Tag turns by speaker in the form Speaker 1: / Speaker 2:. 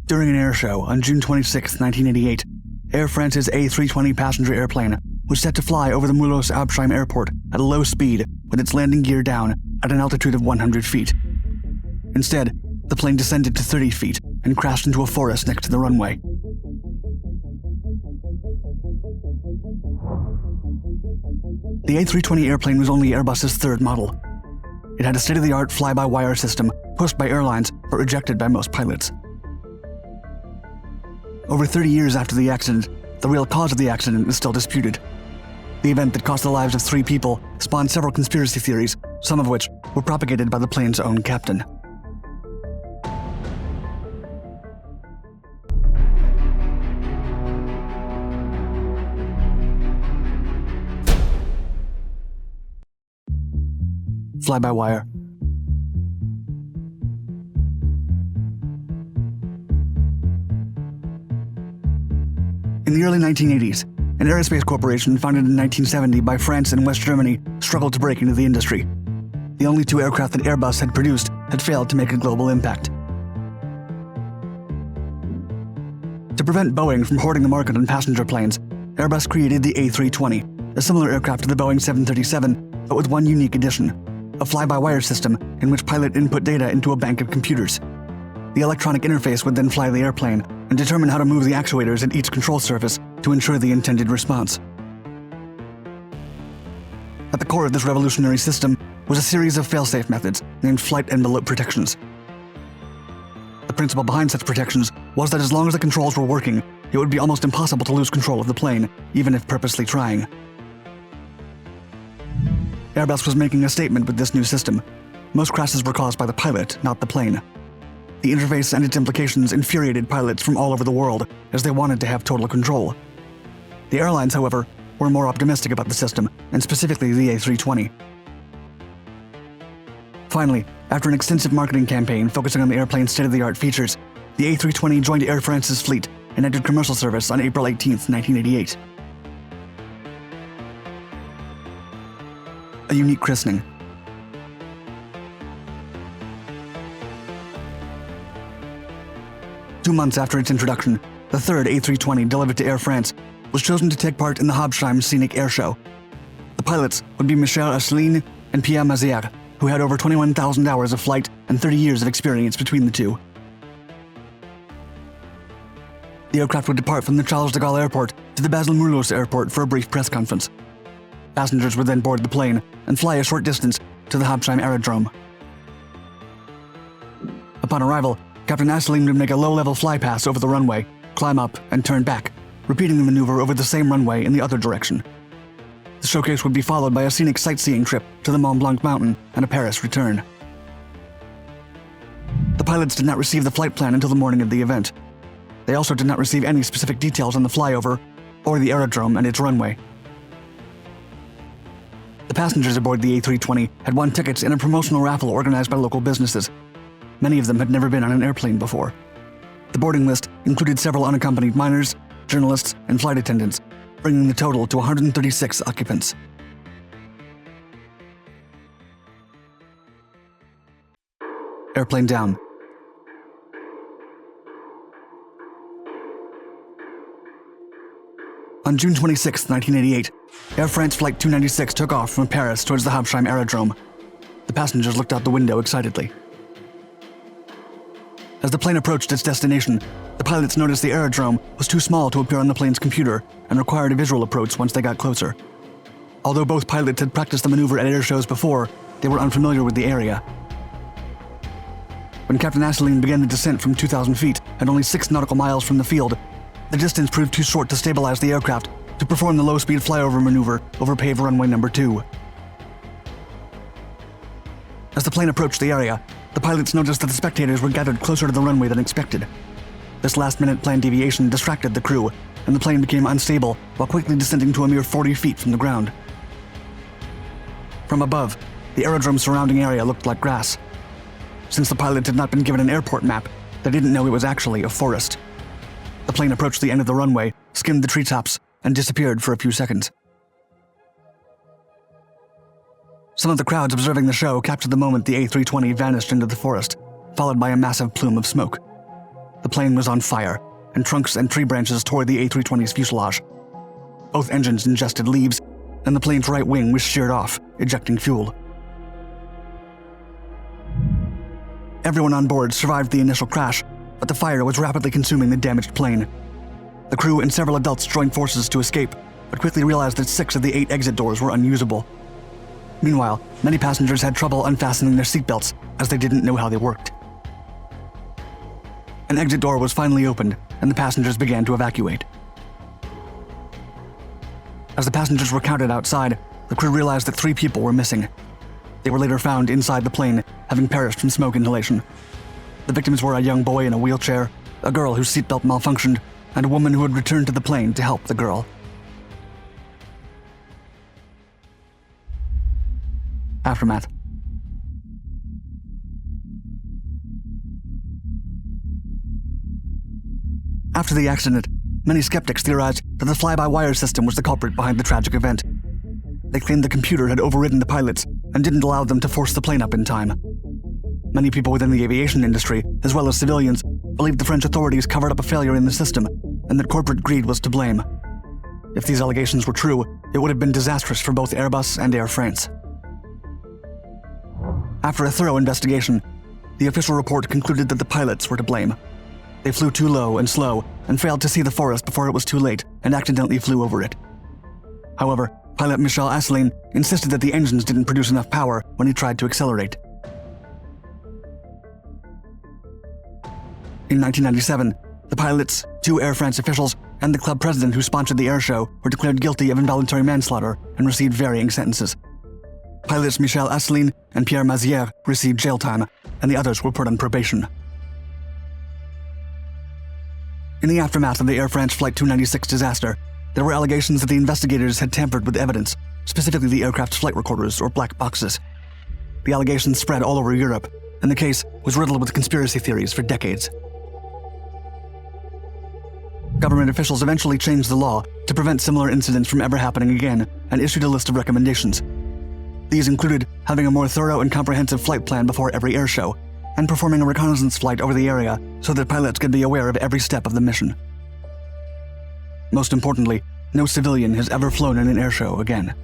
Speaker 1: During an air show on June 26, 1988, Air France's A320 passenger airplane was set to fly over the Mulhouse-Habsheim Airport at a low speed with its landing gear down at an altitude of 100 feet. Instead, the plane descended to 30 feet and crashed into a forest next to the runway. The A320 airplane was only Airbus's third model. It had a state-of-the-art fly-by-wire system pushed by airlines but rejected by most pilots. Over 30 years after the accident, the real cause of the accident is still disputed. The event that cost the lives of 3 people spawned several conspiracy theories, some of which were propagated by the plane's own captain. Fly-by-wire. In the early 1980s, an aerospace corporation founded in 1970 by France and West Germany struggled to break into the industry. The only 2 aircraft that Airbus had produced had failed to make a global impact. To prevent Boeing from hoarding the market on passenger planes, Airbus created the A320, a similar aircraft to the Boeing 737, but with one unique addition: a fly-by-wire system in which pilot input data into a bank of computers. The electronic interface would then fly the airplane and determine how to move the actuators at each control surface to ensure the intended response. At the core of this revolutionary system was a series of fail-safe methods named flight envelope protections. The principle behind such protections was that as long as the controls were working, it would be almost impossible to lose control of the plane, even if purposely trying. Airbus was making a statement with this new system. Most crashes were caused by the pilot, not the plane. The interface and its implications infuriated pilots from all over the world, as they wanted to have total control. The airlines, however, were more optimistic about the system, and specifically the A320. Finally, after an extensive marketing campaign focusing on the airplane's state-of-the-art features, the A320 joined Air France's fleet and entered commercial service on April 18, 1988. A unique christening. Two months after its introduction, the third A320 delivered to Air France was chosen to take part in the Habsheim Scenic Air Show. The pilots would be Michel Asselineau and Pierre Mazière, who had over 21,000 hours of flight and 30 years of experience between the two. The aircraft would depart from the Charles de Gaulle Airport to the Basel-Mulhouse Airport for a brief press conference. Passengers would then board the plane and fly a short distance to the Habsheim Aerodrome. Upon arrival, Captain Asselineau would make a low-level fly pass over the runway, climb up, and turn back, repeating the maneuver over the same runway in the other direction. The showcase would be followed by a scenic sightseeing trip to the Mont Blanc mountain and a Paris return. The pilots did not receive the flight plan until the morning of the event. They also did not receive any specific details on the flyover or the aerodrome and its runway. The passengers aboard the A320 had won tickets in a promotional raffle organized by local businesses. Many of them had never been on an airplane before. The boarding list included several unaccompanied minors, journalists, and flight attendants, bringing the total to 136 occupants. Airplane down. On June 26, 1988, Air France Flight 296 took off from Paris towards the Habsheim Aerodrome. The passengers looked out the window excitedly. As the plane approached its destination, the pilots noticed the aerodrome was too small to appear on the plane's computer and required a visual approach once they got closer. Although both pilots had practiced the maneuver at air shows before, they were unfamiliar with the area. When Captain Asselineau began the descent from 2,000 feet and only 6 nautical miles from the field, the distance proved too short to stabilize the aircraft to perform the low-speed flyover maneuver over paved runway number 2. As the plane approached the area, the pilots noticed that the spectators were gathered closer to the runway than expected. This last-minute planned deviation distracted the crew, and the plane became unstable while quickly descending to a mere 40 feet from the ground. From above, the aerodrome's surrounding area looked like grass. Since the pilots had not been given an airport map, they didn't know it was actually a forest. The plane approached the end of the runway, skimmed the treetops, and disappeared for a few seconds. Some of the crowds observing the show captured the moment the A320 vanished into the forest, followed by a massive plume of smoke. The plane was on fire, and trunks and tree branches tore the A320's fuselage. Both engines ingested leaves, and the plane's right wing was sheared off, ejecting fuel. Everyone on board survived the initial crash, but the fire was rapidly consuming the damaged plane. The crew and several adults joined forces to escape, but quickly realized that 6 of the 8 exit doors were unusable. Meanwhile, many passengers had trouble unfastening their seatbelts, as they didn't know how they worked. An exit door was finally opened, and the passengers began to evacuate. As the passengers were counted outside, the crew realized that 3 people were missing. They were later found inside the plane, having perished from smoke inhalation. The victims were a young boy in a wheelchair, a girl whose seatbelt malfunctioned, and a woman who had returned to the plane to help the girl. Aftermath. After the accident, many skeptics theorized that the fly-by-wire system was the culprit behind the tragic event. They claimed the computer had overridden the pilots and didn't allow them to force the plane up in time. Many people within the aviation industry, as well as civilians, believed the French authorities covered up a failure in the system and that corporate greed was to blame. If these allegations were true, it would have been disastrous for both Airbus and Air France. After a thorough investigation, the official report concluded that the pilots were to blame. They flew too low and slow and failed to see the forest before it was too late and accidentally flew over it. However, pilot Michel Asselin insisted that the engines didn't produce enough power when he tried to accelerate. In 1997, the pilots, 2 Air France officials, and the club president who sponsored the air show were declared guilty of involuntary manslaughter and received varying sentences. Pilots Michel Asselin and Pierre Mazière received jail time, and the others were put on probation. In the aftermath of the Air France Flight 296 disaster, there were allegations that the investigators had tampered with evidence, specifically the aircraft's flight recorders or black boxes. The allegations spread all over Europe, and the case was riddled with conspiracy theories for decades. Government officials eventually changed the law to prevent similar incidents from ever happening again and issued a list of recommendations. These included having a more thorough and comprehensive flight plan before every air show, and performing a reconnaissance flight over the area so that pilots could be aware of every step of the mission. Most importantly, no civilian has ever flown in an air show again.